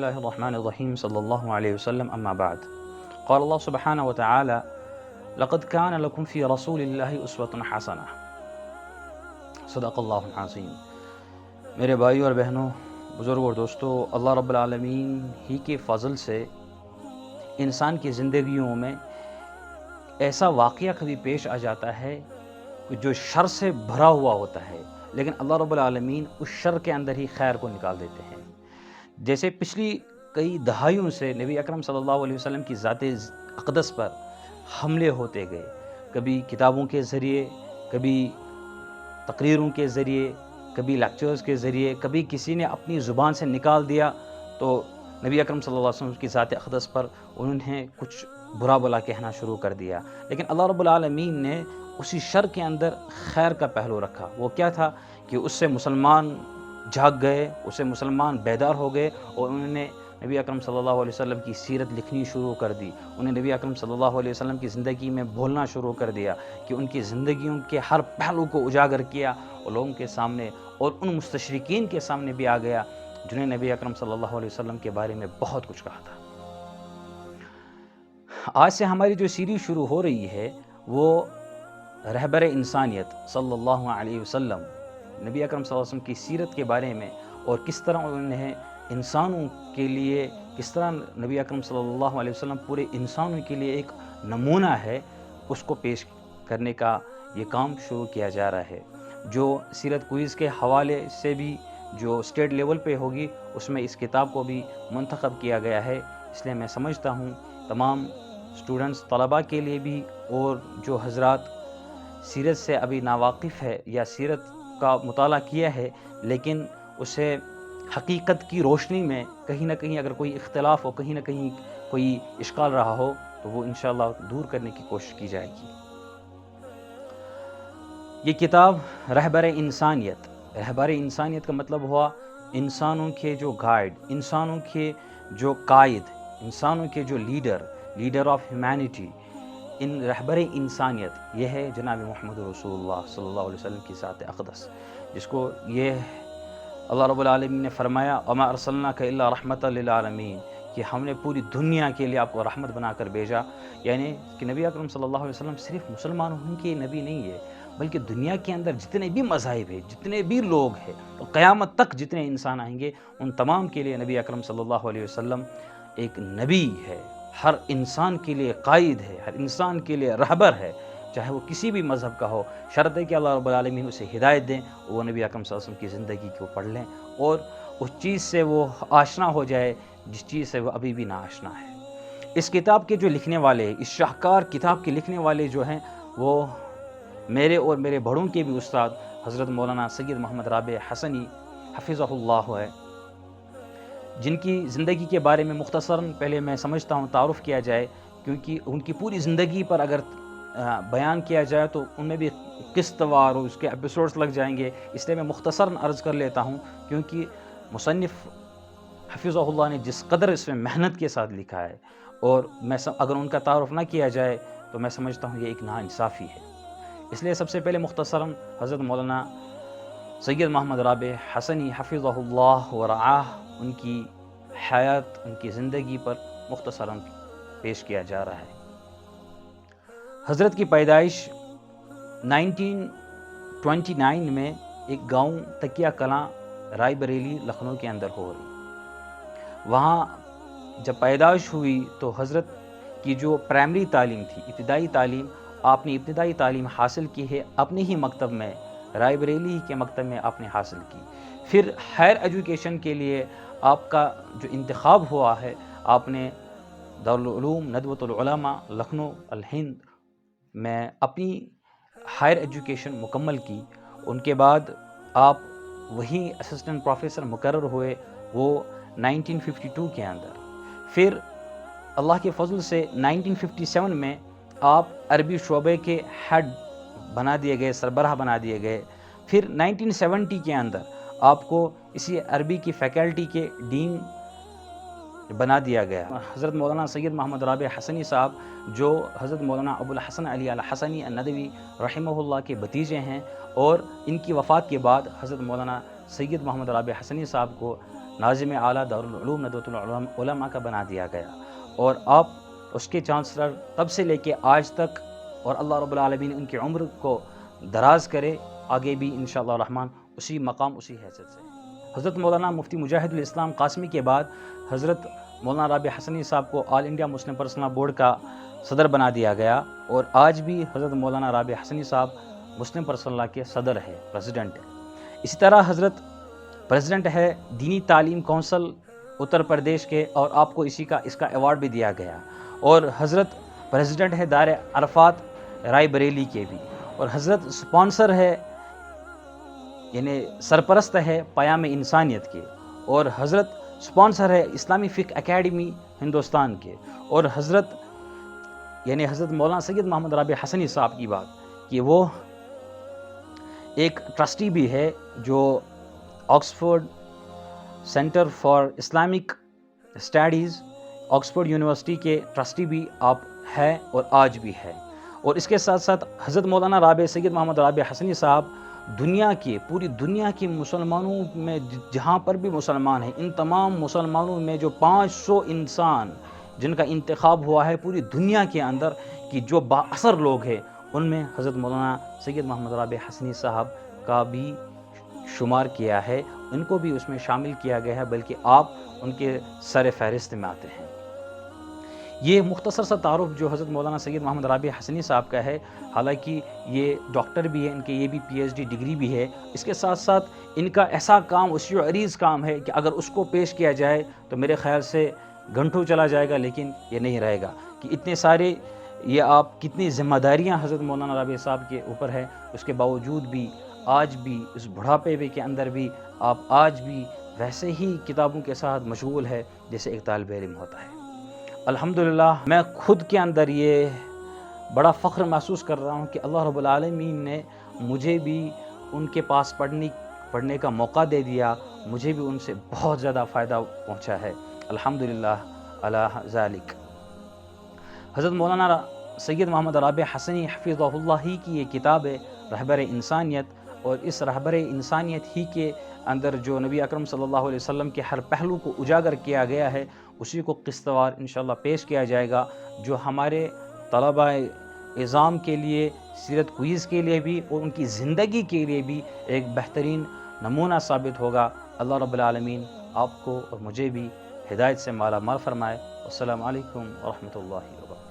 الله الرحمن الرحيم صلى الله عليه وسلم أما بعد قال الله سبحانه وتعالى لقد كان لكم في رسول الله أسوة حسنة صدق اللہ العظیم۔ میرے بھائیو اور بہنوں، بزرگوں اور دوستوں، اللہ رب العالمین ہی کے فضل سے انسان کی زندگیوں میں ایسا واقعہ کبھی پیش آ جاتا ہے جو شر سے بھرا ہوا ہوتا ہے، لیکن اللہ رب العالمین اس شر کے اندر ہی خیر کو نکال دیتے ہیں۔ جیسے پچھلی کئی دہائیوں سے نبی اکرم صلی اللہ علیہ وسلم کی ذات اقدس پر حملے ہوتے گئے، کبھی کتابوں کے ذریعے، کبھی تقریروں کے ذریعے، کبھی لیکچرز کے ذریعے، کبھی کسی نے اپنی زبان سے نکال دیا تو نبی اکرم صلی اللہ علیہ وسلم کی ذات اقدس پر انہوں نے کچھ برا بلا کہنا شروع کر دیا، لیکن اللہ رب العالمین نے اسی شر کے اندر خیر کا پہلو رکھا۔ وہ کیا تھا کہ اس سے مسلمان جاگ گئے، اس سے مسلمان بیدار ہو گئے اور انہوں نے نبی اکرم صلی اللہ علیہ وسلم کی سیرت لکھنی شروع کر دی۔ انہیں نبی اکرم صلی اللہ علیہ وسلم کی زندگی میں بولنا شروع کر دیا کہ ان کی زندگیوں کے ہر پہلو کو اجاگر کیا اور لوگوں کے سامنے اور ان مستشرقین کے سامنے بھی آ گیا جنہیں نبی اکرم صلی اللہ علیہ وسلم کے بارے میں بہت کچھ کہا تھا۔ آج سے ہماری جو سیریز شروع ہو رہی ہے وہ رہبر انسانیت صلی اللہ علیہ وسلم، نبی اکرم صلی اللہ علیہ وسلم کی سیرت کے بارے میں اور کس طرح انہوں نے انسانوں کے لیے، کس طرح نبی اکرم صلی اللہ علیہ وسلم پورے انسانوں کے لیے ایک نمونہ ہے، اس کو پیش کرنے کا یہ کام شروع کیا جا رہا ہے۔ جو سیرت کوئز کے حوالے سے بھی جو اسٹیٹ لیول پہ ہوگی اس میں اس کتاب کو بھی منتخب کیا گیا ہے، اس لیے میں سمجھتا ہوں تمام اسٹوڈنٹس، طلباء کے لیے بھی، اور جو حضرات سیرت سے ابھی ناواقف ہے یا سیرت کا مطالعہ کیا ہے لیکن اسے حقیقت کی روشنی میں کہیں نہ کہیں اگر کوئی اختلاف ہو، کہیں نہ کہیں کوئی اشکال رہا ہو تو وہ انشاءاللہ دور کرنے کی کوشش کی جائے گی۔ یہ کتاب رہبر انسانیت، رہبر انسانیت کا مطلب ہوا انسانوں کے جو گائیڈ، انسانوں کے جو قائد، انسانوں کے جو لیڈر آف ہیومینٹی، ان رہبر انسانیت یہ ہے جناب محمد رسول اللہ صلی اللہ علیہ وسلم کی ذات اقدس، جس کو یہ اللہ رب العالمین نے فرمایا وَمَا أَرْسَلْنَاكَ إِلَّا رَحْمَةً لِلْعَالَمِينَ کہ ہم نے پوری دنیا کے لیے آپ کو رحمت بنا کر بھیجا، یعنی کہ نبی اکرم صلی اللہ علیہ وسلم صرف مسلمانوں کے نبی نہیں ہے بلکہ دنیا کے اندر جتنے بھی مذاہب ہیں، جتنے بھی لوگ ہیں، قیامت تک جتنے انسان آئیں گے ان تمام کے لیے نبی اکرم صلی اللہ علیہ وسلم ایک نبی ہے، ہر انسان کے لیے قائد ہے، ہر انسان کے لیے رہبر ہے، چاہے وہ کسی بھی مذہب کا ہو، شرط ہے کہ اللہ رب العالمین اسے ہدایت دیں، وہ نبی اکرم صلی اللہ علیہ وسلم کی زندگی کو پڑھ لیں اور اس چیز سے وہ آشنا ہو جائے جس چیز سے وہ ابھی بھی نا آشنا ہے۔ اس کتاب کے جو لکھنے والے، اس شاہکار کتاب کے لکھنے والے جو ہیں وہ میرے اور میرے بڑوں کے بھی استاد حضرت مولانا سید محمد رابع حسنی حفظہ اللہ ہے، جن کی زندگی کے بارے میں مختصراً پہلے میں سمجھتا ہوں تعارف کیا جائے، کیونکہ ان کی پوری زندگی پر اگر بیان کیا جائے تو ان میں بھی قسط وار اور اس کے ایپیسوڈز لگ جائیں گے، اس لیے میں مختصراً عرض کر لیتا ہوں کیونکہ مصنف حفظہ اللہ نے جس قدر اس میں محنت کے ساتھ لکھا ہے اور اگر ان کا تعارف نہ کیا جائے تو میں سمجھتا ہوں یہ ایک ناانصافی ہے، اس لیے سب سے پہلے مختصراً حضرت مولانا سید محمد رابع حسنی حفظہ اللہ ورعاہ ان کی حیات، ان کی زندگی پر مختصراً پیش کیا جا رہا ہے۔ حضرت کی پیدائش 1929 میں ایک گاؤں تکیہ کلاں رائے بریلی لکھنؤ کے اندر ہو رہی۔ وہاں جب پیدائش ہوئی تو حضرت کی جو پرائمری تعلیم تھی، ابتدائی تعلیم، آپ نے ابتدائی تعلیم حاصل کی ہے اپنے ہی مکتب میں، رائے بریلی کے مکتب میں آپ نے حاصل کی۔ پھر ہائر ایجوکیشن کے لیے آپ کا جو انتخاب ہوا ہے، آپ نے دارالعلوم ندوۃ العلماء لکھنؤ الہند میں اپنی ہائر ایجوکیشن مکمل کی۔ ان کے بعد آپ وہیں اسسٹنٹ پروفیسر مقرر ہوئے، وہ 1952 کے اندر۔ پھر اللہ کے فضل سے 1957 میں آپ عربی شعبے کے ہیڈ بنا دیے گئے، سربراہ بنا دیے گئے۔ پھر 1970 کے اندر آپ کو اسی عربی کی فیکلٹی کے ڈین بنا دیا گیا۔ حضرت مولانا سید محمد رابع حسنی صاحب جو حضرت مولانا ابو الحسن علی الحسنی الندوی رحمہ اللہ کے بھتیجے ہیں، اور ان کی وفات کے بعد حضرت مولانا سید محمد رابع حسنی صاحب کو ناظم اعلیٰ دارالعلوم ندوۃ العلماء کا بنا دیا گیا، اور آپ اس کے چانسلر تب سے لے کے آج تک، اور اللہ رب العالمین ان کی عمر کو دراز کرے، آگے بھی انشاءاللہ الرحمن اسی مقام اسی حیثیت سے۔ حضرت مولانا مفتی مجاہد الاسلام قاسمی کے بعد حضرت مولانا رابع حسنی صاحب کو آل انڈیا مسلم پرسنل بورڈ کا صدر بنا دیا گیا، اور آج بھی حضرت مولانا رابع حسنی صاحب مسلم پرسنل لا کے صدر ہے، پریزیڈنٹ ہے۔ اسی طرح حضرت پریزیڈنٹ ہے دینی تعلیم کونسل اتر پردیش کے، اور آپ کو اس کا ایوارڈ بھی دیا گیا، اور حضرت پریزیڈنٹ ہے دار عرفات رائے بریلی کے بھی، اور حضرت سپانسر ہے یعنی سرپرست ہے پیام انسانیت کے، اور حضرت سپانسر ہے اسلامی فقہ اکیڈمی ہندوستان کے، اور حضرت یعنی حضرت مولانا سید محمد رابع حسنی صاحب کی بات کہ وہ ایک ٹرسٹی بھی ہے، جو Oxford centre for Islamic studies Oxford university کے ٹرسٹی بھی آپ ہے اور آج بھی ہے۔ اور اس کے ساتھ ساتھ حضرت مولانا رابع سید محمد رابع حسنی صاحب پوری دنیا کے مسلمانوں میں جہاں پر بھی مسلمان ہیں، ان تمام مسلمانوں میں جو 500 انسان جن کا انتخاب ہوا ہے پوری دنیا کے اندر کہ جو با اثر لوگ ہیں، ان میں حضرت مولانا سید محمد رابع حسنی صاحب کا بھی شمار کیا ہے، ان کو بھی اس میں شامل کیا گیا ہے، بلکہ آپ ان کے سر فہرست میں آتے ہیں۔ یہ مختصر سا تعارف جو حضرت مولانا سید محمد رابع حسنی صاحب کا ہے، حالانکہ یہ ڈاکٹر بھی ہے، ان کے یہ بھی پی ایچ ڈی ڈگری بھی ہے، اس کے ساتھ ساتھ ان کا ایسا کام وسیع و عریض کام ہے کہ اگر اس کو پیش کیا جائے تو میرے خیال سے گھنٹوں چلا جائے گا، لیکن یہ نہیں رہے گا کہ اتنے سارے یہ آپ کتنی ذمہ داریاں حضرت مولانا رابع صاحب کے اوپر ہے، اس کے باوجود بھی آج بھی اس بڑھاپے کے اندر بھی آپ آج بھی ویسے ہی کتابوں کے ساتھ مشغول ہے جیسے ایک طالب علم ہوتا ہے۔ الحمدللہ میں خود کے اندر یہ بڑا فخر محسوس کر رہا ہوں کہ اللہ رب العالمین نے مجھے بھی ان کے پاس پڑھنے کا موقع دے دیا، مجھے بھی ان سے بہت زیادہ فائدہ پہنچا ہے، الحمدللہ علی ذالک۔ حضرت مولانا سید محمد رابع حسنی حفظہ اللہ ہی کی یہ کتاب ہے رہبر انسانیت، اور اس رہبر انسانیت ہی کے اندر جو نبی اکرم صلی اللہ علیہ وسلم کے ہر پہلو کو اجاگر کیا گیا ہے، اسی کو قسط وار انشاءاللہ پیش کیا جائے گا، جو ہمارے طلبہ اعظام کے لیے، سیرت کوئز کے لیے بھی اور ان کی زندگی کے لیے بھی ایک بہترین نمونہ ثابت ہوگا۔ اللہ رب العالمین آپ کو اور مجھے بھی ہدایت سے مالا مال فرمائے۔ السلام علیکم ورحمۃ اللہ وبرکاتہ۔